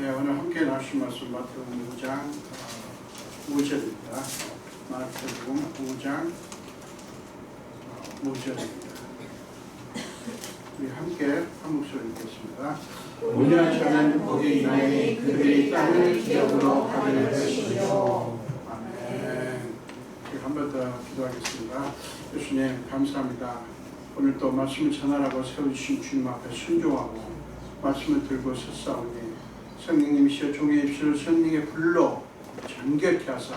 예, 오늘 함께 나누실 말씀 마태복음 5장 5절입니다. 마태복음 5장 5절입니다. 우리 함께 한 목소리 읽겠습니다. 온유한 자는 복이 있나니 그들이 땅을 기업으로 받을 것이요. 아멘. 한 번 더 기도하겠습니다. 예수님 감사합니다. 오늘 또 말씀을 전하라고 세워주신 주님 앞에 순종하고 말씀을 들고 섰사오니 성령님이시여 종의 입술을 성령의 불로 정결케 하사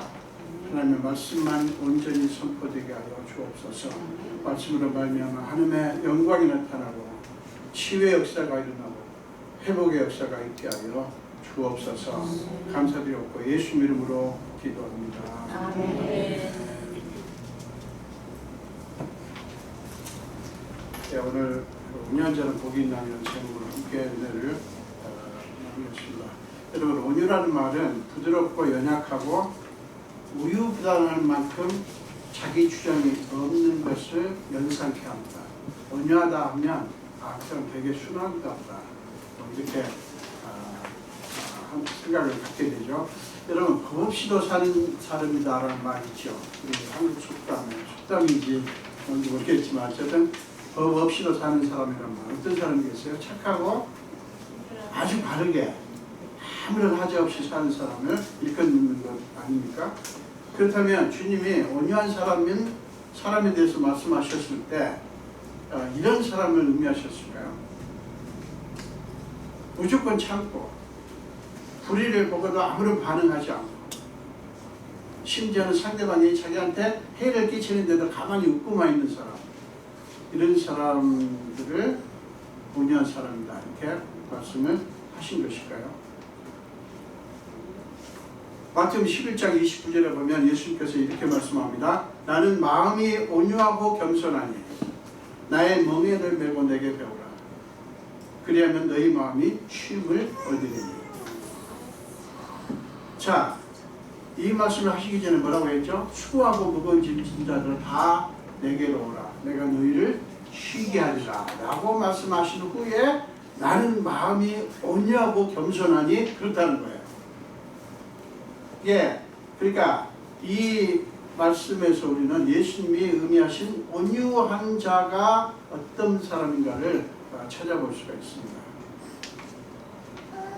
하나님의 말씀만 온전히 선포되게 하여 주옵소서. 말씀으로 말미암아 하나님의 영광이 나타나고 치유의 역사가 일어나고 회복의 역사가 있게 하여 주옵소서. 감사드렸고 예수 이름으로 기도합니다. 아멘. 네, 오늘 온유한 자는 복이 있나는 제목으로 함께 은혜를 나누겠습니다. 여러분, 온유라는 말은 부드럽고 연약하고 우유부단할 만큼 자기 주장이 없는 것을 연상케 합니다. 온유하다 하면 그냥 되게 순한 것 같다, 이렇게 생각을 갖게 되죠. 여러분, 법 없이도 사는 사람이다라는 말이 있죠. 우리 한국 속담인지 뭔지 모르겠지만 어쨌든 법 없이도 사는 사람이란 말. 어떤 사람이겠어요? 착하고 아주 바르게 아무런 하자 없이 사는 사람을 일컫는 것 아닙니까? 그렇다면 주님이 온유한 사람에 대해서 말씀하셨을 때 이런 사람을 의미하셨을까요? 무조건 참고 불의를 보고도 아무런 반응하지 않고 심지어는 상대방이 자기한테 해를 끼치는데도 가만히 웃고만 있는 사람, 이런 사람들을 온유한 사람이다, 이렇게 말씀을 하신 것일까요? 마태복음 11장 29절에 보면 예수님께서 이렇게 말씀합니다. 나는 마음이 온유하고 겸손하니 나의 멍에를 메고 내게 배우라. 그리하면 너희 마음이 쉼을 얻으리니. 자, 이 말씀을 하시기 전에 뭐라고 했죠? 수고하고 무거운 짐진 자들 다 내게로 오라. 내가 너희를 쉬게 하리라 라고 말씀하신 후에 나는 마음이 온유하고 겸손하니 그렇다는 거예요. 예, 그러니까 이 말씀에서 우리는 예수님이 의미하신 온유한 자가 어떤 사람인가를 찾아볼 수가 있습니다.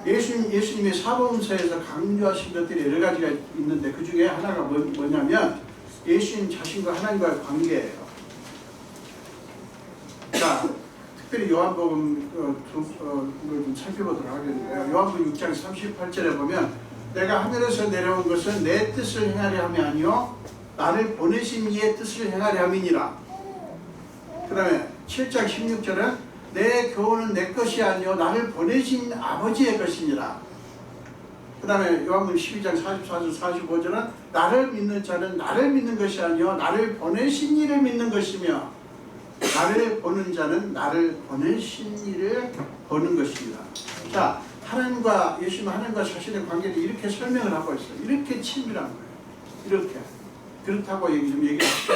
예수님이 사복음서에서 강조하신 것들이 여러 가지가 있는데 그 중에 하나가 뭐냐면 예수님 자신과 하나님과의 관계예요. 자, 특별히 요한복음 좀 살펴보도록 하겠는데요. 요한복음 6장 38절에 보면 내가 하늘에서 내려온 것은 내 뜻을 행하려 함이 아니요 나를 보내신 이의 뜻을 행하려 함이니라. 그 다음에 7장 16절은 내 교훈은 내 것이 아니요 나를 보내신 아버지의 것이니라. 그 다음에 요한복음 12장 44절 45절은 나를 믿는 자는 나를 믿는 것이 아니요 나를 보내신 이를 믿는 것이며 나를 보는 자는 나를 보내신 이를 보는 것입니다. 자, 하나님과 예수님, 하나님과 자신의 관계를 이렇게 설명을 하고 있어요. 이렇게 친밀한 거예요. 이렇게. 그렇다고 좀 얘기하시죠.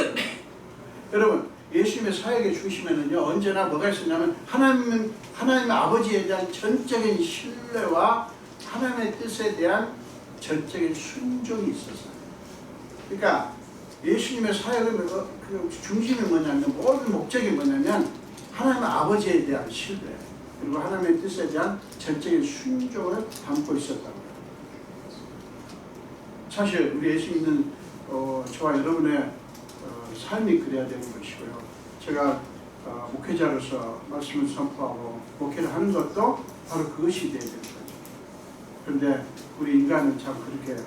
여러분, 예수님의 사역의 중심에는요, 언제나 뭐가 있었냐면 하나님 아버지에 대한 전적인 신뢰와 하나님의 뜻에 대한 전적인 순종이 있었어요. 그러니까 예수님의 사역의 그 중심이 뭐냐면, 모든 목적이 뭐냐면 하나님 아버지에 대한 신뢰 그리고 하나님의 뜻에 대한 전적인 순종을 담고 있었다는 거예요. 사실 우리 예수 믿는 저와 여러분의 삶이 그래야 되는 것이고요. 제가 목회자로서 말씀을 선포하고 목회를 하는 것도 바로 그것이 되어야 되는 거죠. 그런데 우리 인간은 참 그렇게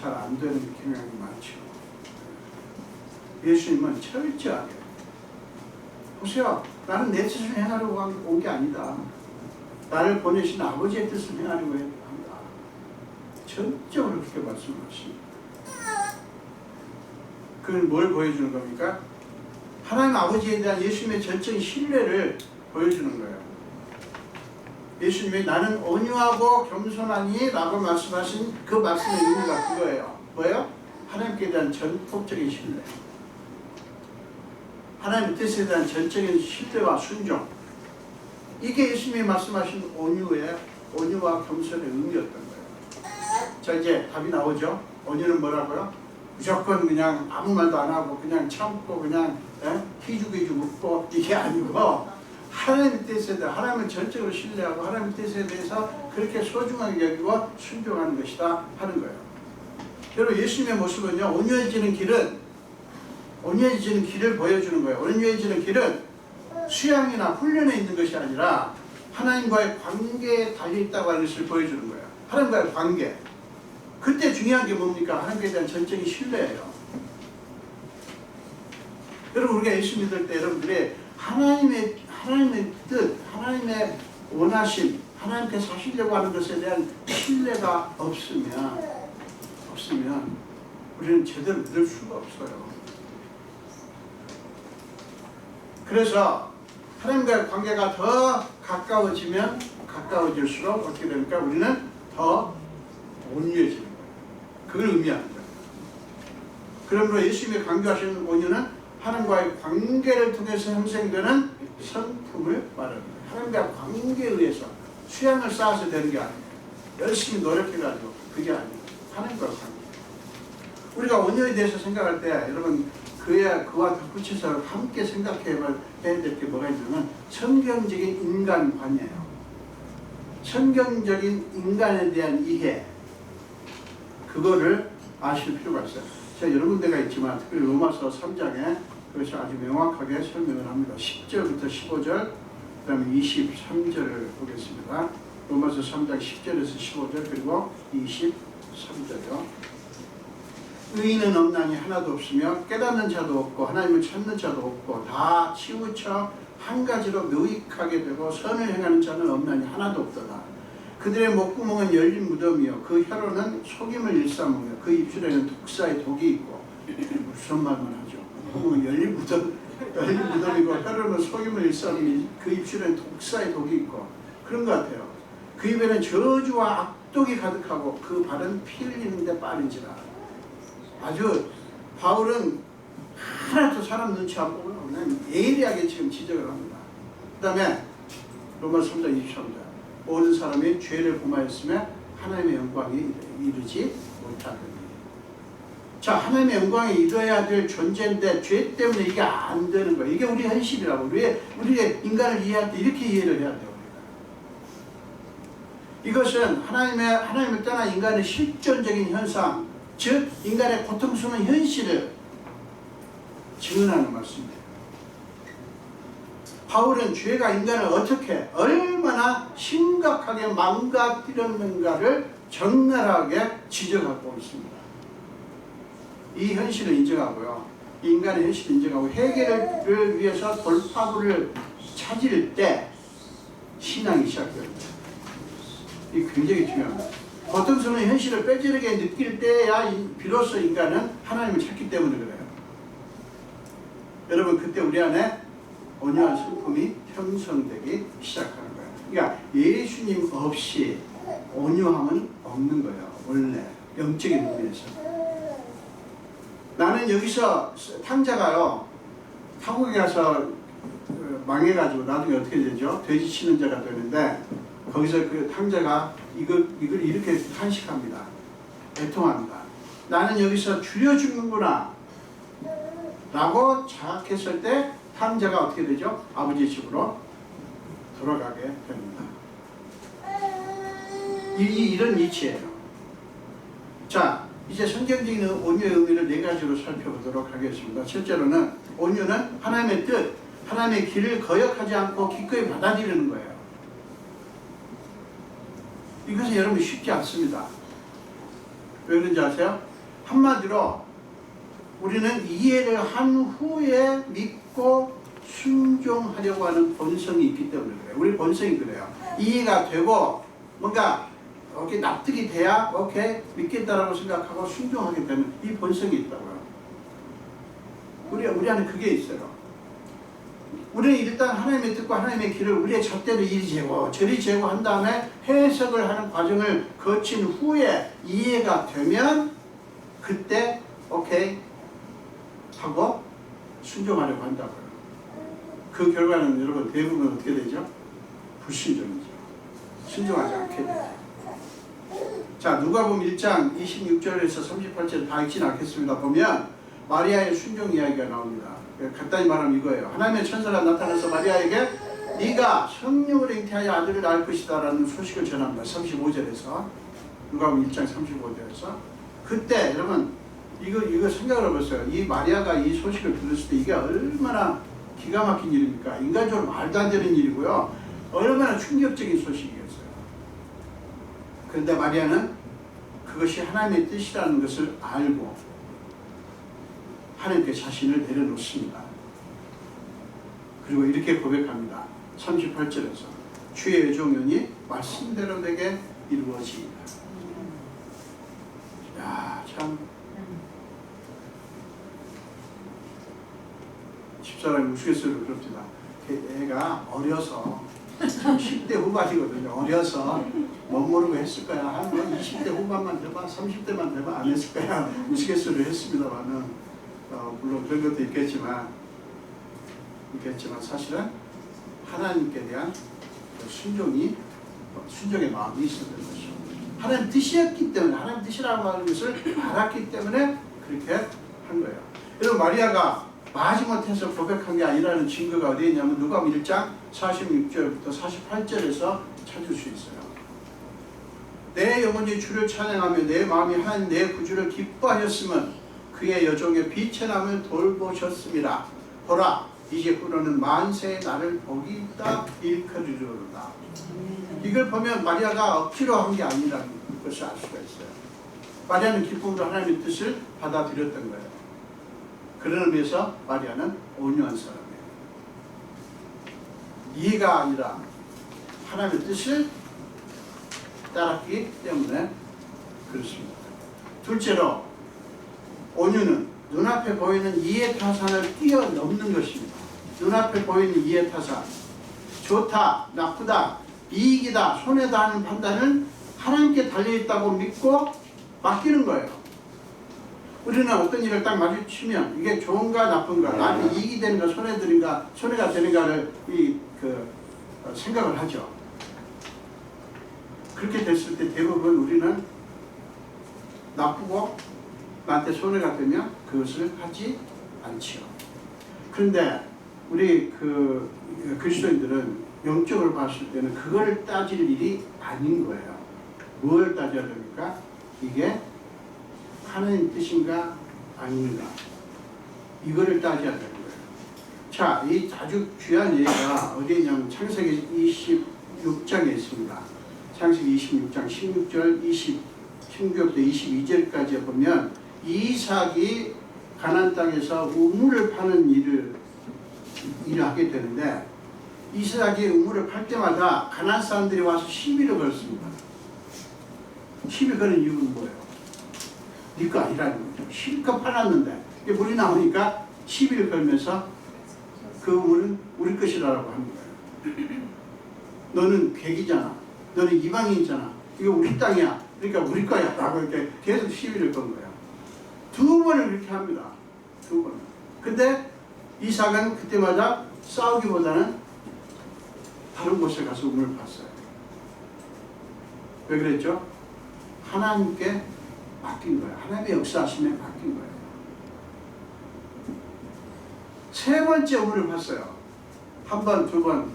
잘 안 되는 경향이 많죠. 예수님은 철저하게 보세요. 나는 내 뜻을 행하려고 온 게 아니다. 나를 보내신 아버지의 뜻을 행하려고 합니다. 전적으로 그렇게 말씀하십니다. 그건 뭘 보여주는 겁니까? 하나님 아버지에 대한 예수님의 전적인 신뢰를 보여주는 거예요. 예수님이 나는 온유하고 겸손하니 라고 말씀하신 그 말씀의 의미가 그거예요. 뭐예요? 하나님께 대한 전폭적인 신뢰. 하나님의 뜻에 대한 전적인 신뢰와 순종. 이게 예수님이 말씀하신 온유의 온유와 겸손의 의미였던 거예요. 자, 이제 답이 나오죠. 온유는 뭐라고요? 무조건 그냥 아무 말도 안 하고 그냥 참고 그냥 희죽희죽 웃고 이게 아니고 하나님의 뜻에 대해 하나님을 전적으로 신뢰하고 하나님의 뜻에 대해서 그렇게 소중하게 여기고 순종하는 것이다 하는 거예요. 여러분 예수님의 모습은요, 온유해지는 길을 보여주는 거예요. 온유해지는 길은 수양이나 훈련에 있는 것이 아니라 하나님과의 관계에 달려있다고 하는 것을 보여주는 거예요. 하나님과의 관계. 그때 중요한 게 뭡니까? 하나님께 대한 전적인 신뢰예요. 여러분 우리가 예수 믿을 때 여러분들이 하나님의 뜻, 하나님의 원하심, 하나님께서 하시려고 하는 것에 대한 신뢰가 없으면 우리는 제대로 믿을 수가 없어요. 그래서 하나님과의 관계가 더 가까워지면 가까워질수록 어떻게 됩니까? 우리는 더 온유해지는 거예요. 그걸 의미하는 거예요. 그러므로 예수님이 강조하시는 온유는 하나님과의 관계를 통해서 형성되는 성품을 말하는 거예요. 하나님과의 관계에 의해서 수양을 쌓아서 되는 게 아니에요. 열심히 노력해가지고 그게 아니에요. 하나님과의 관계. 우리가 온유에 대해서 생각할 때 여러분 그와 덧붙여서 함께 생각해야 될 게 뭐가 있냐면 성경적인 인간관이에요. 성경적인 인간에 대한 이해, 그거를 아실 필요가 있어요. 제가 여러 군데가 있지만 특별히 로마서 3장에 그것이 아주 명확하게 설명을 합니다. 10절부터 15절, 그 다음에 23절을 보겠습니다. 로마서 3장 10절에서 15절 그리고 23절이요. 의인은 없나니 하나도 없으며 깨닫는 자도 없고 하나님을 찾는 자도 없고 다 치우쳐 한 가지로 묘익하게 되고 선을 행하는 자는 없나니 하나도 없도다. 그들의 목구멍은 열린 무덤이요 그 혀로는 속임을 일삼으며 그 입술에는 독사의 독이 있고 무슨 말만 하죠. 목구멍은 열린 무덤이고 혀로는 속임을 일삼으며 그 입술에는 독사의 독이 있고 그런 것 같아요. 그 입에는 저주와 악독이 가득하고 그 발은 피 흘리는데 빠른지라. 아주 바울은 하나도 사람 눈치 안 보고 그냥 예리하게 지금 지적을 합니다. 그 다음에 로마서 3장 23절 모든 사람이 죄를 범하였으며 하나님의 영광이 이르지 못하더니. 자, 하나님의 영광이 이뤄야 될 존재인데 죄 때문에 이게 안 되는 거예요. 이게 우리 현실이라고. 우리의 인간을 이해할 때 이렇게 이해를 해야 돼요. 이것은 하나님을 떠난 인간의 실존적인 현상, 즉 인간의 고통스러운 현실을 증언하는 말씀입니다. 바울은 죄가 인간을 어떻게 얼마나 심각하게 망가뜨렸는가를 적나라하게 지적하고 있습니다. 이 현실을 인정하고요. 이 인간의 현실을 인정하고 해결을 위해서 돌파구를 찾을 때 신앙이 시작됩니다. 이게 굉장히 중요합니다. 고통스러운 현실을 뼈저리게 느낄 때야 비로소 인간은 하나님을 찾기 때문에 그래요. 여러분 그때 우리 안에 온유한 성품이 형성되기 시작하는 거예요. 그러니까 예수님 없이 온유함은 없는 거예요. 원래 영적인 부분에서. 나는 여기서 탕자가요 타국에 가서 망해가지고 나중에 어떻게 되죠? 돼지 치는 자가 되는데 거기서 그 탕자가 이걸 이렇게 탄식합니다. 애통합니다. 나는 여기서 줄여 죽는구나 라고 자각했을 때 탕자가 어떻게 되죠? 아버지 집으로 돌아가게 됩니다. 이런 이치예요. 자, 이제 성경적인 온유의 의미를 네 가지로 살펴보도록 하겠습니다. 첫째로는 온유는 하나님의 뜻, 하나님의 길을 거역하지 않고 기꺼이 받아들이는 거예요. 이것은 여러분 쉽지 않습니다. 왜 그런지 아세요? 한마디로 우리는 이해를 한 후에 믿고 순종하려고 하는 본성이 있기 때문에 그래요. 우리 본성이 그래요. 이해가 되고 뭔가 이렇게 납득이 돼야 오케이 믿겠다라고 생각하고 순종하게 되는 이 본성이 있다고요. 우리 안에 그게 있어요. 우리는 일단 하나님의 뜻과 하나님의 길을 우리의 잣대로 이리 재고 저리 재고 한 다음에 해석을 하는 과정을 거친 후에 이해가 되면 그때 오케이 하고 순종하려고 한다고요. 그 결과는 여러분 대부분 어떻게 되죠? 불순종이죠. 순종하지 않게 돼요. 자, 누가복음 1장 26절에서 38절 다 읽진 않겠습니다. 보면 마리아의 순종 이야기가 나옵니다. 간단히 말하면 이거예요. 하나님의 천사가 나타나서 마리아에게 네가 성령으로 잉태하여 아들을 낳을 것이다 라는 소식을 전합니다. 35절에서 누가복음 1장 35절에서 그때 여러분 이거 생각을 해보세요. 이 마리아가 이 소식을 들었을 때 이게 얼마나 기가 막힌 일입니까? 인간적으로 말도 안 되는 일이고요. 얼마나 충격적인 소식이었어요. 그런데 마리아는 그것이 하나님의 뜻이라는 것을 알고 하나님께 자신을 내려놓습니다. 그리고 이렇게 고백합니다. 38절에서 주의 여종연이 말씀대로 내게 이루어지이다. 야, 참 집사람이 우스갯소리로 그럽니다. 애가 어려서 10대 후반이거든요. 어려서 못 모르고 했을 거야. 한 20대 후반만 돼봐, 30대만 돼봐 안 했을 거야. 우스갯소리를 했습니다만은 물론 그런 것도 있겠지만 사실은 하나님께 대한 순종의 마음이 있었던 것이죠. 하나님 뜻이었기 때문에, 하나님 뜻이라고 하는 것을 알았기 때문에 그렇게 한 거예요. 여러분, 마리아가 마지못해서 고백한 게 아니라는 증거가 어디에 있냐면 누가복음 1장 46절부터 48절에서 찾을 수 있어요. 내 영혼이 주를 찬양하며 내 마음이 하나님 내 구주를 기뻐하였으면 그의 여종의 빛의 남을 돌보셨습니다. 보라, 이제 후로는 만세의 나를 복이 있다 일컬으리로다. 이걸 보면 마리아가 억지로 한 게 아니라는 것을 알 수가 있어요. 마리아는 기쁨으로 하나님의 뜻을 받아들였던 거예요. 그런 의미에서 마리아는 온유한 사람이에요. 이해가 아니라 하나님의 뜻을 따랐기 때문에 그렇습니다. 둘째로 온유는 눈앞에 보이는 이해타산을 뛰어넘는 것입니다. 눈앞에 보이는 이해타산, 좋다, 나쁘다, 이익이다, 손해다 하는 판단을 하나님께 달려있다고 믿고 맡기는 거예요. 우리는 어떤 일을 딱 마주치면 이게 좋은가 나쁜가, 나한테 이익이 되는가 손해가 되는가를 생각을 하죠. 그렇게 됐을 때 대부분 우리는 나쁘고 나한테 손해가 되면 그것을 하지 않지요. 그런데 우리 그리스도인들은 영적으로 봤을 때는 그걸 따질 일이 아닌 거예요. 뭘 따져야 됩니까? 이게 하나님 뜻인가 아닌가, 이거를 따져야 되는 거예요. 자, 이 아주 귀한 예가 어디에 있냐면 창세기 26장에 있습니다. 창세기 26장 16절 16절부터 22절까지 보면 이삭이 가나안 땅에서 우물을 파는 일을 하게 되는데, 이삭이 우물을 팔 때마다 가나안 사람들이 와서 시비를 걸습니다. 시비 거는 이유는 뭐예요? 네 거 아니라는 거죠. 실컷 팔았는데 이게 물이 나오니까 시비를 걸면서 그 우물은 우리 것이라고 하는 거예요. 너는 객이잖아, 너는 이방인이잖아, 이거 우리 땅이야, 그러니까 우리 거야 라고 이렇게 계속 시비를 건 거예요. 두 번을 그렇게 합니다. 두 번. 근데 이삭은 그때마다 싸우기보다는 다른 곳에 가서 우물을 팠어요. 왜 그랬죠? 하나님께 맡긴 거예요. 하나님의 역사하심에 맡긴 거예요. 세 번째 우물을 팠어요. 한 번, 두 번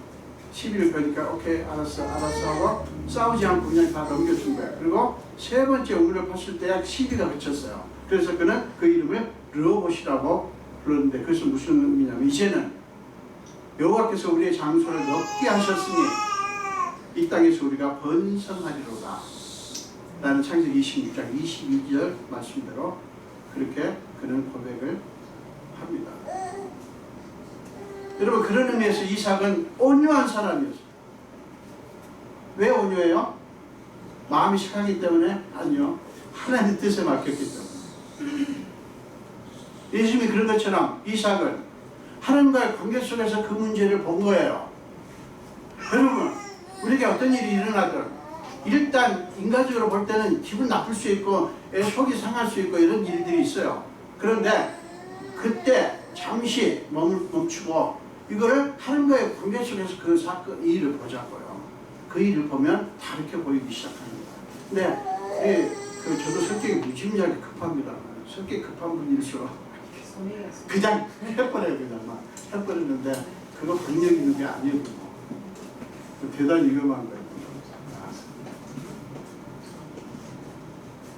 시비를 거니까 오케이 알았어 하고 싸우지 않고 그냥 다 넘겨준 거예요. 그리고 세 번째 우물을 팠을 때 시비가 그쳤어요. 그래서 그는 그 이름을 르호봇이라고 불렀는데, 그것은 무슨 의미냐면 이제는 여호와께서 우리의 장소를 넓게 하셨으니 이 땅에서 우리가 번성하리로다 라는 창세기 26장 22절 말씀대로 그렇게 그는 고백을 합니다. 여러분, 그런 의미에서 이삭은 온유한 사람이었어요. 왜 온유해요? 마음이 착하기 때문에? 아니요, 하나님의 뜻에 맡겼기 때문에. 예수님이 그런 것처럼 이삭은 하나님과의 관계 속에서 그 문제를 본 거예요. 여러분, 우리에게 어떤 일이 일어나든 일단 인간적으로 볼 때는 기분 나쁠 수 있고 속이 상할 수 있고 이런 일들이 있어요. 그런데 그때 잠시 멈추고 이거를 하나님과의 관계 속에서 그 사건, 이 일을 보자고요. 그 일을 보면 다르게 보이기 시작합니다. 근데 저도 성격이 무지무지하게 급합니다. 성격이 급한 분일수록 그냥 해버려요. 그냥 막 해버리는데 그거 능력 있는 게 아니거든요. 대단히 위험한 거예요.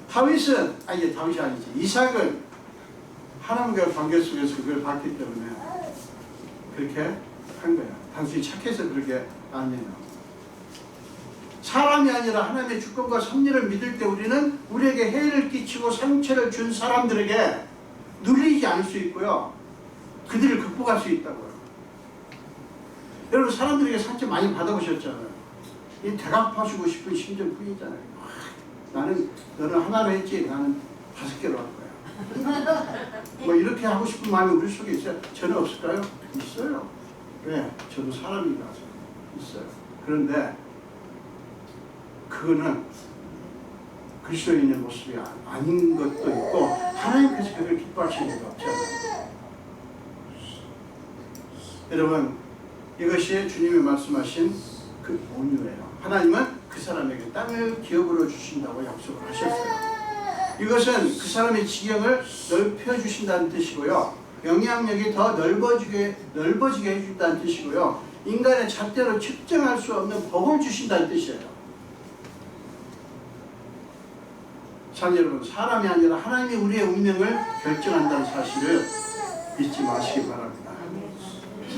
다윗이 아니지. 이삭은 하나님과 관계 속에서 그걸 봤기 때문에 그렇게 한 거야. 단순히 착해서 그렇게 아니에요. 사람이 아니라 하나님의 주권과 섭리를 믿을 때 우리는 우리에게 해를 끼치고 상처를 준 사람들에게 눌리지 않을 수 있고요. 그들을 극복할 수 있다고요. 여러분 사람들에게 상처 많이 받아보셨잖아요. 이 대갚아주고 싶은 심정뿐이잖아요. 너는 하나로 했지 나는 5개로 할 거야. 뭐 이렇게 하고 싶은 마음이 우리 속에 있어요. 저는 없을까요? 있어요. 왜? 저도 사람이라서 있어요. 그런데 그거는 그리스도인의 모습이 아닌 것도 있고 하나님께서 그걸 기뻐하시는 것 없잖아요. 여러분 이것이 주님이 말씀하신 그 온유예요. 하나님은 그 사람에게 땅을 기업으로 주신다고 약속을 하셨어요. 이것은 그 사람의 지경을 넓혀주신다는 뜻이고요. 영향력이 더 넓어지게 해준다는 뜻이고요. 인간의 잣대로 측정할 수 없는 복을 주신다는 뜻이에요. 자 여러분 사람이 아니라 하나님이 우리의 운명을 결정한다는 사실을 잊지 마시기 바랍니다.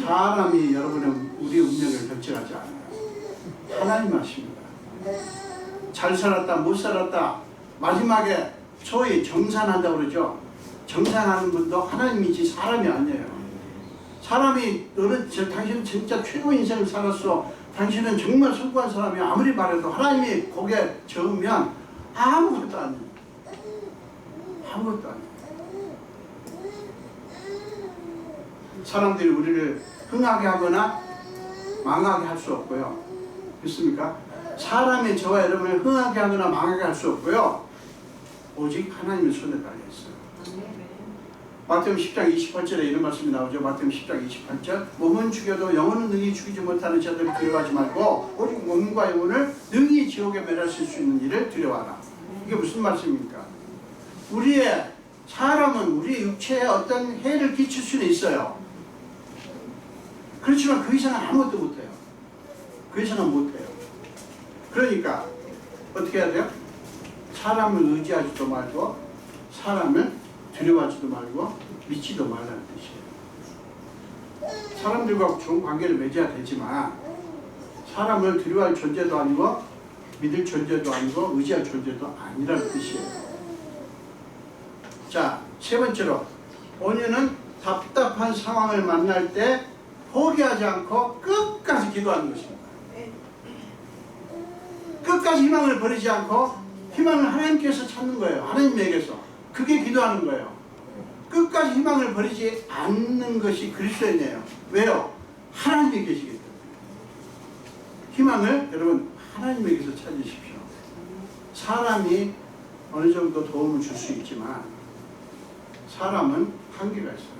사람이 우리의 운명을 결정하지 않아요. 하나님 하십니다. 잘 살았다 못 살았다 마지막에 소위 정산한다고 그러죠. 정산하는 분도 하나님이지 사람이 아니에요. 사람이 당신은 진짜 최고 인생을 살았어. 당신은 정말 성공한 사람이 아무리 말해도 하나님이 거기에 적으면 아무것도 아니에요. 아무것도 아니에요. 사람들이 우리를 흥하게 하거나 망하게 할 수 없고요. 그렇습니까? 사람이 저와 여러분을 흥하게 하거나 망하게 할 수 없고요. 오직 하나님의 손에 달려있어요. 마태복음 10장 28절에 이런 말씀이 나오죠. 마태복음 10장 28절 몸은 죽여도 영혼은 능히 죽이지 못하는 자들을 두려워하지 말고 오직 몸과 영혼을 능히 지옥에 멸하실 수 있는 일을 두려워하라. 이게 무슨 말씀입니까? 사람은 우리의 육체에 어떤 해를 끼칠 수는 있어요. 그렇지만 그 이상은 아무것도 못해요. 그 이상은 못해요. 그러니까 어떻게 해야 돼요? 사람을 의지하지도 말고 사람을 두려워하지도 말고 믿지도 말라는 뜻이에요. 사람들과 좋은 관계를 맺어야 되지만 사람을 두려워할 존재도 아니고 믿을 존재도 아니고 의지할 존재도 아니라는 뜻이에요. 자, 세 번째로 온유는 답답한 상황을 만날 때 포기하지 않고 끝까지 기도하는 것입니다. 끝까지 희망을 버리지 않고 희망을 하나님께서 찾는 거예요. 하나님에게서. 그게 기도하는 거예요. 끝까지 희망을 버리지 않는 것이 그리스도인이에요. 왜요? 하나님이 계시기 때문에. 희망을 여러분 하나님에게서 찾으십시오. 사람이 어느 정도 도움을 줄 수 있지만 사람은 한계가 있어요.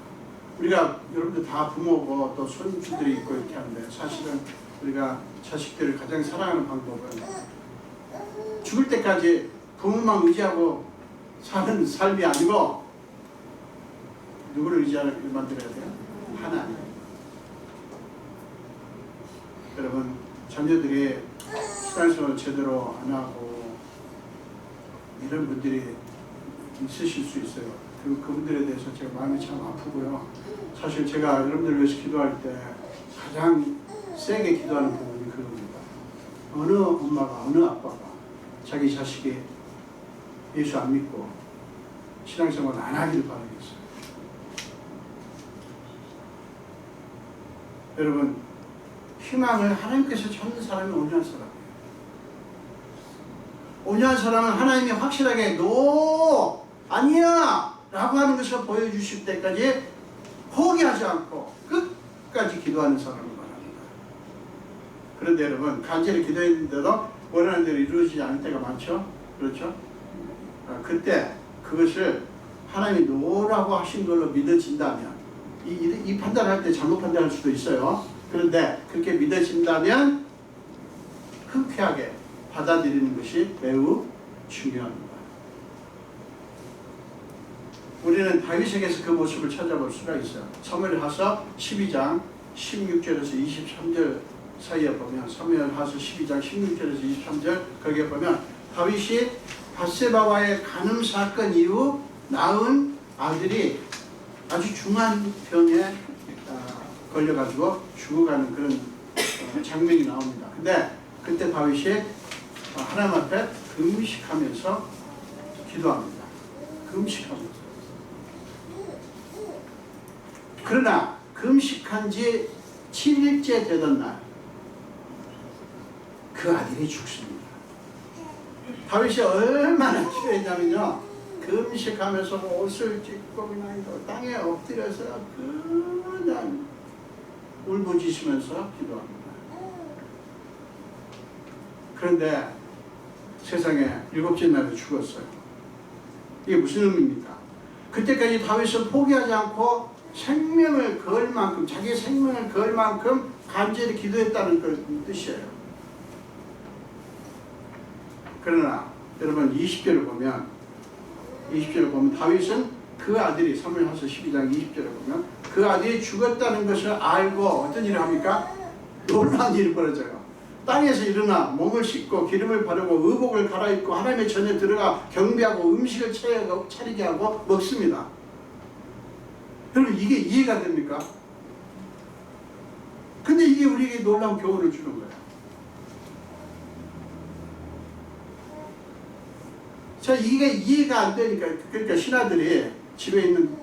우리가 여러분들 다 부모고 또 손주들이 있고 이렇게 하는데 사실은 우리가 자식들을 가장 사랑하는 방법은 죽을 때까지 부모만 의지하고 사는 삶이 아니고 누구를 의지하게 만들어야 돼요? 하나님. 여러분 자녀들이 신앙생활을 제대로 안 하고 이런 분들이 있으실 수 있어요. 그분들에 대해서 제가 마음이 참 아프고요. 사실 제가 여러분들을 위해서 기도할 때 가장 세게 기도하는 부분이 그겁니다. 어느 엄마가 어느 아빠가 자기 자식이 예수 안 믿고 신앙생활 안 하기를 바라겠어요. 여러분 희망을 하나님께서 찾는 사람이 온유한 사람이에요. 온유한 사람은 하나님이 확실하게 노 아니야 라고 하는 것을 보여주실 때까지 포기하지 않고 끝까지 기도하는 사람을 말합니다. 그런데 여러분 간절히 기도했는데도 원하는 대로 이루어지지 않을 때가 많죠? 그렇죠? 그때 그것을 하나님이 노라고 하신 걸로 믿어진다면 이 판단할 때 잘못 판단할 수도 있어요. 그런데 그렇게 믿어진다면 흔쾌하게 받아들이는 것이 매우 중요합니다. 우리는 다윗에게서 그 모습을 찾아볼 수가 있어요. 사무엘하서 12장 16절에서 23절 사이에 보면, 사무엘하서 12장 16절에서 23절 거기에 보면 다윗이 밧세바와의 간음 사건 이후 낳은 아들이 아주 중한 병에 걸려가지고 죽어가는 그런 장면이 나옵니다. 근데 그때 다윗이 하나님 앞에 금식하면서 기도합니다. 금식하면서. 그러나 금식한 지 7일째 되던 날 그 아들이 죽습니다. 다윗이 얼마나 기도했냐면요, 금식하면서 옷을 찢고 그냥 땅에 엎드려서 그냥 울부짖으면서 기도합니다. 그런데 세상에 7째 날에 죽었어요. 이게 무슨 의미입니까? 그때까지 다윗은 포기하지 않고 생명을 걸 만큼, 자기 생명을 걸 만큼 간절히 기도했다는 그런 뜻이에요. 그러나 여러분 20절을 보면 다윗은 그 아들이, 사무엘하서 12장 20절에 보면 그 아들이 죽었다는 것을 알고 어떤 일을 합니까? 놀라운 일이 벌어져요. 땅에서 일어나 몸을 씻고 기름을 바르고 의복을 갈아입고 하나님의 전에 들어가 경배하고 음식을 차리게 하고 먹습니다. 여러분 이게 이해가 됩니까? 근데 이게 우리에게 놀라운 교훈을 주는 거예요. 자, 이게 이해가 안 되니까, 그러니까 신하들이, 집에 있는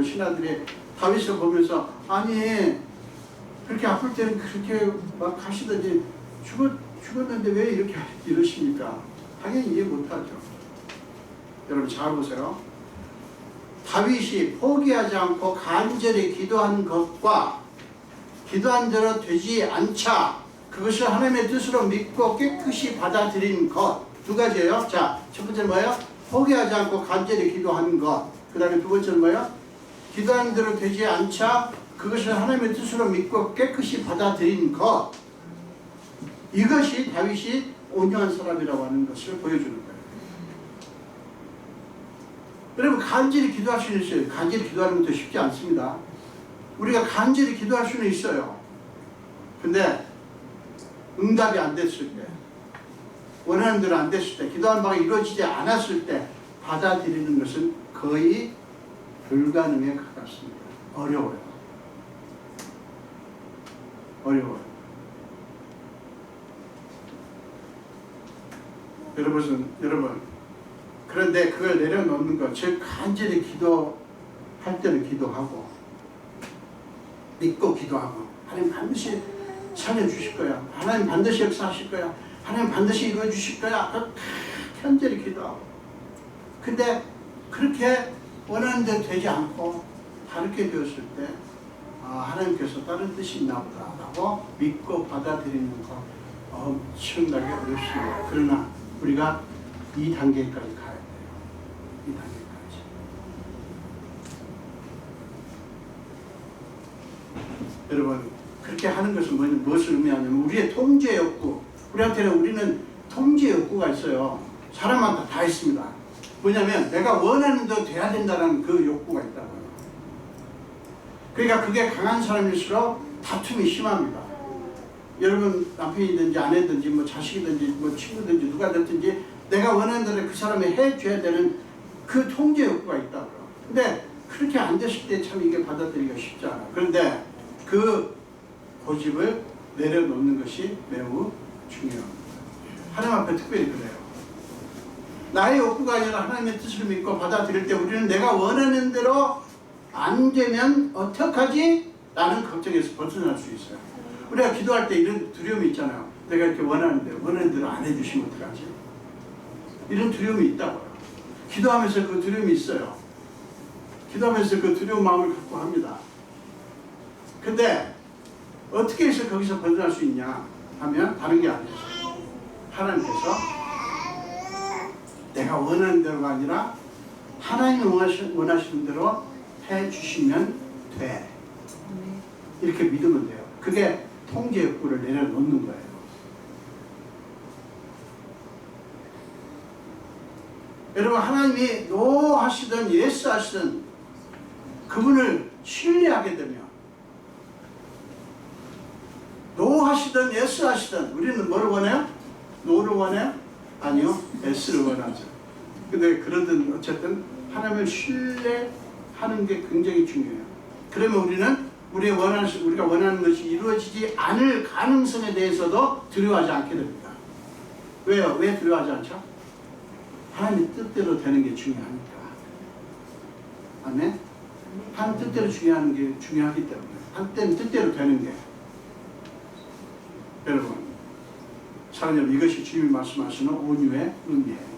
신하들이 다윗을 보면서, 아니 그렇게 아플 때는 그렇게 막 하시더니 죽었는데 왜 이렇게 이러십니까? 당연히 이해 못하죠. 여러분 잘 보세요. 다윗이 포기하지 않고 간절히 기도한 것과 기도한 대로 되지 않자 그것을 하나님의 뜻으로 믿고 깨끗이 받아들인 것, 두 가지예요. 자, 첫 번째는 뭐예요? 포기하지 않고 간절히 기도하는 것. 그 다음에 두 번째는 뭐예요? 기도하는 대로 되지 않자 그것을 하나님의 뜻으로 믿고 깨끗이 받아들인 것. 이것이 다윗이 온유한 사람이라고 하는 것을 보여주는 거예요. 여러분 간절히 기도할 수는 있어요. 간절히 기도하는 것도 쉽지 않습니다. 우리가 간절히 기도할 수는 있어요. 근데 응답이 안 됐을 때, 원하는 대로 안 됐을 때, 기도한 바가 이루어지지 않았을 때 받아들이는 것은 거의 불가능에 가깝습니다. 어려워요. 여러분, 그런데 그걸 내려놓는 것, 즉 간절히 기도할 때는 기도하고 믿고 기도하고 하나님 반드시 살려주실 거야. 하나님 반드시 역사하실 거야. 하나님 반드시 이루어주실 거야. 간절히 기도하고. 근데 그렇게 원하는 대로 되지 않고 다르게 되었을 때 하나님께서 다른 뜻이 있나 보다 라고 믿고 받아들이는 거 엄청나게 어렵습니다. 그러나 우리가 이 단계까지 가야 돼요. 이 단계까지. 여러분 그렇게 하는 것은 무엇을 의미하냐면 우리의 통제 욕구. 우리는 통제 욕구가 있어요. 사람마다 다 있습니다. 뭐냐면 내가 원하는 대로 돼야 된다는 그 욕구가 있다고요. 그러니까 그게 강한 사람일수록 다툼이 심합니다. 여러분 남편이든지 아내든지 뭐 자식이든지 뭐 친구든지 누가 됐든지 내가 원하는 대로 그 사람이 해줘야 되는 그 통제 욕구가 있다고요. 근데 그렇게 안 됐을 때 참 이게 받아들이기가 쉽지 않아요. 그런데 그 고집을 내려놓는 것이 매우 중요합니다. 하나님 앞에 특별히 그래요. 나의 욕구가 아니라 하나님의 뜻을 믿고 받아들일 때 우리는 내가 원하는 대로 안 되면 어떡하지? 라는 걱정에서 벗어날 수 있어요. 우리가 기도할 때 이런 두려움이 있잖아요. 내가 이렇게 원하는 대로 안 해주시면 어떡하지? 이런 두려움이 있다고요. 기도하면서 그 두려움이 있어요. 기도하면서 그 두려운 마음을 갖고 합니다. 근데 어떻게 해서 거기서 벗어날 수 있냐 하면 다른 게 아니에요. 하나님께서 내가 원하는 대로가 아니라 하나님이 원하시는 대로 해주시면 돼. 이렇게 믿으면 돼요. 그게 통제 욕구를 내려놓는 거예요. 여러분, 하나님이 노 하시든 예스 하시든 그분을 신뢰하게 되면, 노 하시든 예스 하시든 우리는 뭐를 원해요? 노를 원해요? 아니요, 예스를 원하죠. 근데 그러든 어쨌든 하나님을 신뢰하는 게 굉장히 중요해요. 그러면 우리는 우리가 원하는 것이 이루어지지 않을 가능성에 대해서도 두려워하지 않게 됩니다. 왜요? 왜 두려워하지 않죠? 하나님 뜻대로 되는 게 중요하니까. 아멘? 하나님 뜻대로 중요하기 때문에. 하나님 뜻대로 되는 게. 여러분, 사랑하는 여러분, 이것이 주님이 말씀하시는 온유의 의미예요.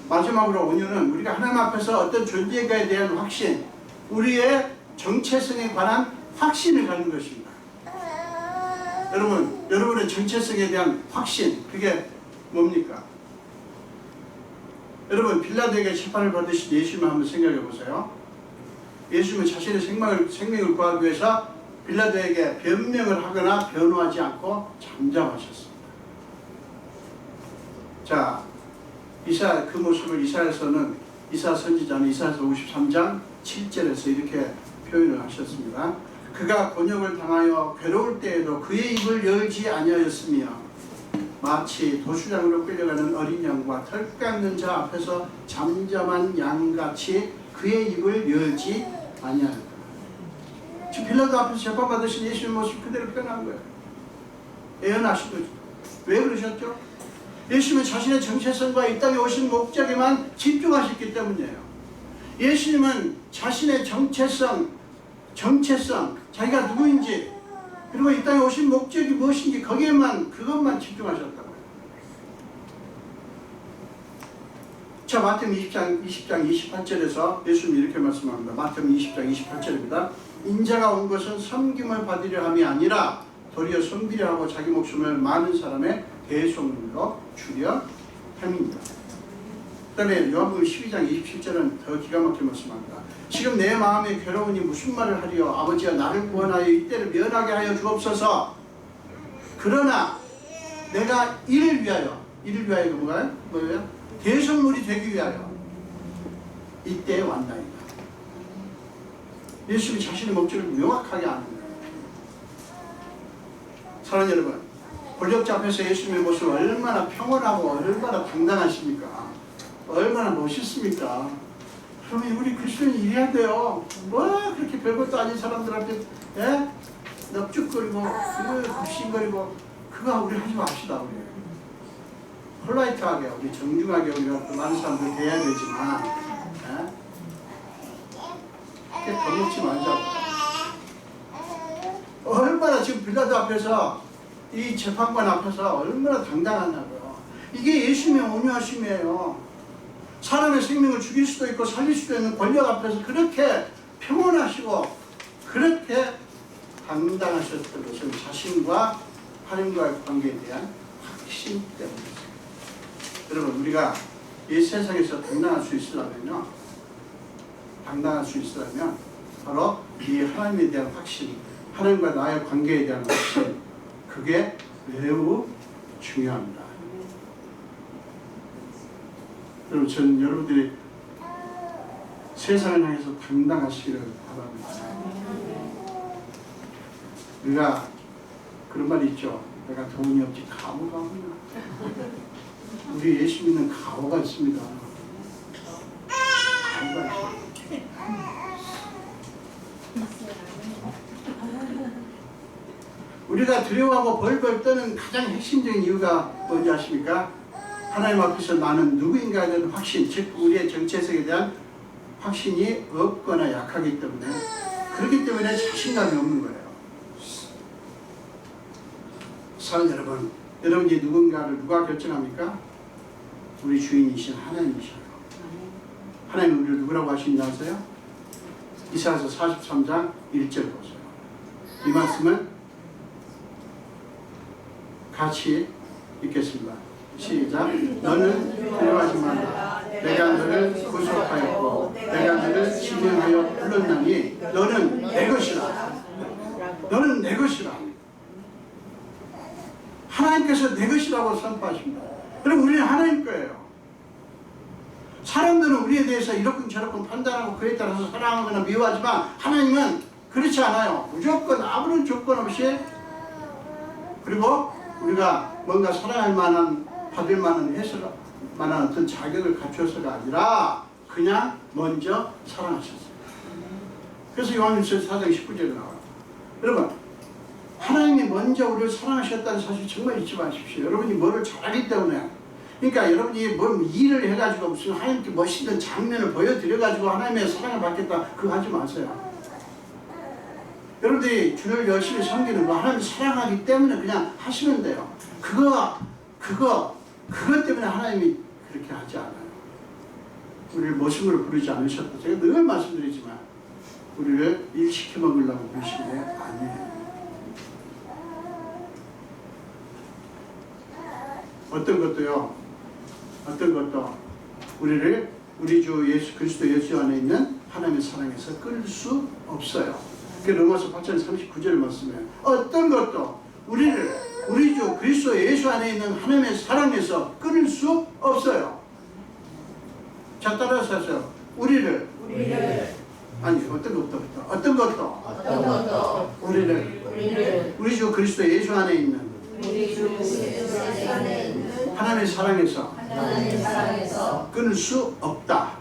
마지막으로 온유는 우리가 하나님 앞에서 어떤 존재가에 대한 확신, 우리의 정체성에 관한 확신을 갖는 것입니다. 여러분의 정체성에 대한 확신, 그게 뭡니까? 여러분, 빌라도에게 재판을 받으신 예수님을 한번 생각해 보세요. 예수님은 자신의 생명을 구하기 위해서 빌라도에게 변명을 하거나 변호하지 않고 잠잠하셨습니다. 자, 그 모습을 이사야 선지자는 이사야서 53장 7절에서 이렇게 표현을 하셨습니다. 그가 곤욕을 당하여 괴로울 때에도 그의 입을 열지 아니하였으며 마치 도수장으로 끌려가는 어린 양과 털 깎는 자 앞에서 잠잠한 양같이 그의 입을 열지 아니하였다. 지금 빌라도 앞에서 재판받으신 예수의 모습 그대로 표현한 거예요. 예언하신 거죠. 왜 그러셨죠? 예수님은 자신의 정체성과 이 땅에 오신 목적에만 집중하셨기 때문이에요. 예수님은 자신의 정체성, 자기가 누구인지, 그리고 이 땅에 오신 목적이 무엇인지 그것만 집중하셨다고요. 자, 마태복음 20장 28절에서 예수님이 이렇게 말씀합니다. 마태복음 20장 28절입니다. 인자가 온 것은 섬김을 받으려 함이 아니라 도리어 섬기려 하고 자기 목숨을 많은 사람의 대속물로 주려 함입니다. 그 다음에 요한복음 12장 27절은 더 기가 막히게 말씀합니다. 지금 내 마음에 괴로우니 무슨 말을 하리요? 아버지여 나를 구원하여 이때를 면하게 하여 주옵소서. 그러나 내가 이를 위하여 뭐예요? 대속물이 되기 위하여 이때에 왔나이다. 예수님이 자신의 목적을 명확하게 아는 거예요. 사랑하는 여러분, 권력자 앞에서 예수님의 모습은 얼마나 평온하고 얼마나 당당하십니까? 얼마나 멋있습니까? 그러면 우리 그리스도인이 이래야 돼요. 뭐 그렇게 별것도 아닌 사람들한테 넙죽거리고 굽신거리고 그거 우리 하지 맙시다. 우리 폴라이트하게, 우리 정중하게 우리가 또 많은 사람들 대해야 되지만 그렇게 겁먹지 말자고. 얼마나 지금 빌라도 앞에서 이 재판관 앞에서 얼마나 당당하냐고요. 이게 예수님의 온유하심이에요. 사람의 생명을 죽일 수도 있고 살릴 수도 있는 권력 앞에서 그렇게 평온하시고 그렇게 당당하셨던 것은 자신과 하나님과의 관계에 대한 확신 때문입니다. 여러분, 우리가 이 세상에서 당당할 수 있으려면 바로 이 하나님에 대한 확신, 하나님과 나의 관계에 대한 확신, 그게 매우 중요합니다. 여러분, 저는 여러분들이 세상을 향해서 당당하시기를 바랍니다. 우리가 그런 말이 있죠. 내가 돈이 없지 가오가 없나. 우리 예수 믿는 가오가 있습니다. 가오가 있습니다. 우리가 두려워하고 벌벌 떠는 가장 핵심적인 이유가 뭔지 아십니까? 하나님 앞에서 나는 누구인가에 대한 확신, 즉 우리의 정체성에 대한 확신이 없거나 약하기 때문에, 그렇기 때문에 자신감이 없는 거예요. 사랑하는 여러분, 여러분이 누군가를 누가 결정합니까? 우리 주인이신 하나님이셔요. 하나님은 우리를 누구라고 하시는지 아세요? 이사야서 43장 1절 보세요. 이 말씀은 같이 읽겠습니다. 시작. 너는 두려워하지 말라. 내가 너를 구속하였고 내가 너를 지명하여 불렀나니 너는 내 것이라. 너는 내 것이라. 하나님께서 내 것이라고 선포하십니다. 여러분, 우리는 하나님 거예요. 사람들은 우리에 대해서 이렇군 저렇군 판단하고 그에 따라서 사랑하거나 미워하지만 하나님은 그렇지 않아요. 무조건 아무런 조건 없이, 그리고 우리가 뭔가 사랑할 만한, 받을 만한, 해설 만한 어떤 자격을 갖춰서가 아니라 그냥 먼저 사랑하셨어요. 그래서 요한일서 4장 19절에 나와요. 여러분, 하나님이 먼저 우리를 사랑하셨다는 사실 정말 잊지 마십시오. 여러분이 뭐를 잘하기 때문에, 그러니까 여러분이 뭘 일을 해가지고 무슨 하나님께 멋있는 장면을 보여드려가지고 하나님의 사랑을 받겠다, 그거 하지 마세요. 여러분들이 주를 열심히 섬기는 거 하나님 사랑하기 때문에 그냥 하시면 돼요. 그것 때문에 하나님이 그렇게 하지 않아요. 우리를 머슴으로 부르지 않으셨다. 제가 늘 말씀드리지만 우리를 일시켜 먹으려고 부르신 게 아니에요. 어떤 것도 우리를 우리 주 예수 그리스도 예수 안에 있는 하나님의 사랑에서 끌 수 없어요. 그 로마서 8장 39절 말씀에 어떤 것도 우리를 우리 주 그리스도 예수 안에 있는 하나님의 사랑에서 끊을 수 없어요. 자, 따라서 하세요. 우리를 아니 어떤 것도 우리를 우리 주 그리스도 예수 안에 있는 하나님의 사랑에서 끊을 수 없다.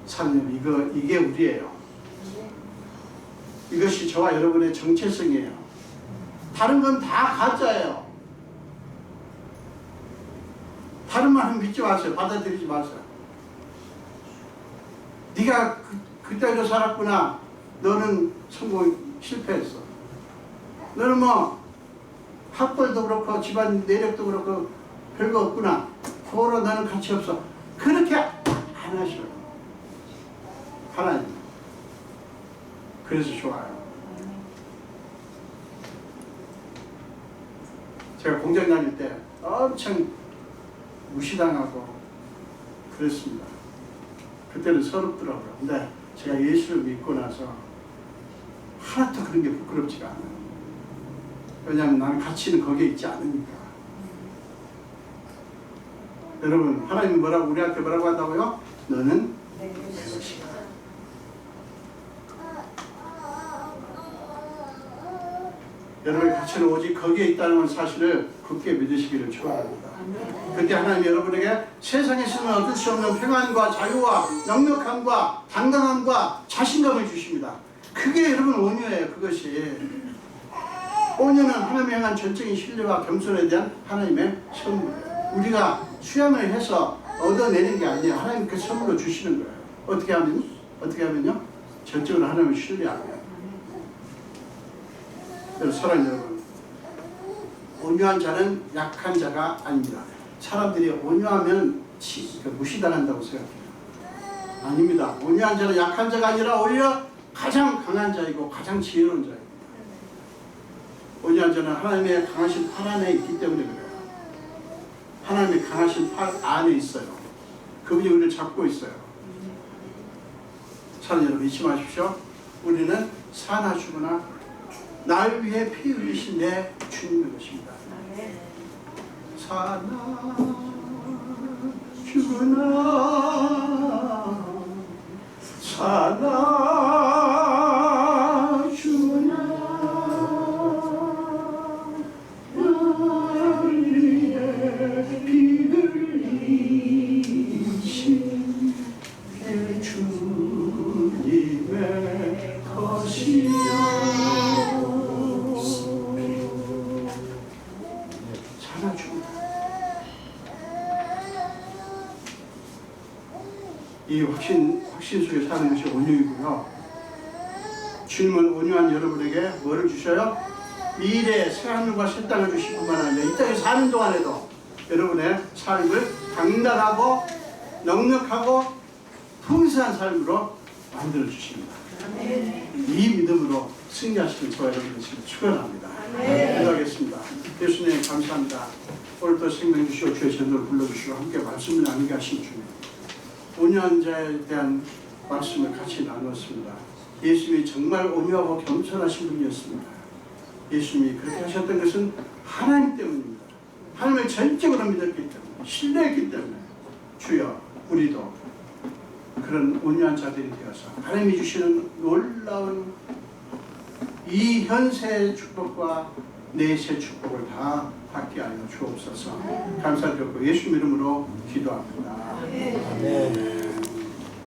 사랑님, 이게 우리예요. 이것이 저와 여러분의 정체성이에요. 다른 건 다 가짜예요. 다른 말은 믿지 마세요. 받아들이지 마세요. 네가 그때로 살았구나. 너는 실패했어. 너는 뭐 학벌도 그렇고 집안 내력도 그렇고 별거 없구나. 그거로 너는 가치 없어. 그렇게 안 하셔요. 하나님. 그래서 좋아요. 제가 공장 다닐 때 엄청 무시당하고 그랬습니다. 그때는 서럽더라고요. 근데 제가 예수를 믿고 나서 하나도 그런 게 부끄럽지가 않아요. 왜냐하면 나는 가치는 거기에 있지 않으니까. 여러분, 하나님이 우리한테 뭐라고 한다고요? 너는 내 것이다. 여러분의 가치는 오직 거기에 있다는 사실을 굳게 믿으시기를 축원합니다. 그때 하나님 여러분에게 세상에서는 얻을 수 없는 평안과 자유와 넉넉함과 당당함과 자신감을 주십니다. 그게 여러분 온유예요. 그것이 온유는 하나님에 향한 전적인 신뢰와 겸손에 대한 하나님의 선물이에요. 우리가 수양을 해서 얻어내는 게 아니에요. 하나님께서 선물로 주시는 거예요. 어떻게 하면요? 전적으로 하나님을 신뢰하면. 사랑하는 여러분, 온유한 자는 약한 자가 아닙니다. 사람들이 온유하면 무시당한다고 생각해요. 아닙니다. 온유한 자는 약한 자가 아니라 오히려 가장 강한 자이고 가장 지혜로운 자입니다. 온유한 자는 하나님의 강하신 팔 안에 있기 때문에 그래요. 하나님의 강하신 팔 안에 있어요. 그분이 우리를 잡고 있어요. 사랑하는 여러분, 잊지 마십시오. 우리는 사나 죽으나 날 위해 피 흘리신 내 주님의 것입니다. 사나 죽으나 사나 죽으나 날 위해 피 흘리신 내 주님의 것이야. 이 확신 속에 사는 것이 온유이고요. 주님은 온유한 여러분에게 뭐를 주셔요? 미래의 새하늘과 새 땅을 주실 뿐만 아니라 이 땅에 사는 동안에도 여러분의 삶을 당당하고 넉넉하고 풍성한 삶으로 만들어 주십니다. 이 믿음으로 승리하시는 저와 여러분을 축원합니다. 기도하겠습니다. 예수님 감사합니다. 오늘 또 생명 주시고 주의 전도를 불러주시고 함께 말씀을 나누게 하신 주님, 온유한 자에 대한 말씀을 같이 나누었습니다. 예수님이 정말 온유하고 겸손하신 분이었습니다. 예수님이 그렇게 하셨던 것은 하나님 때문입니다. 하나님을 전적으로 믿었기 때문에, 신뢰했기 때문에 주여 우리도 그런 온유한 자들이 되어서 하나님이 주시는 놀라운 이 현세의 축복과 내세 축복을 다 받게 하여 주옵소서. 감사드리고 예수 이름으로 기도합니다. 아멘.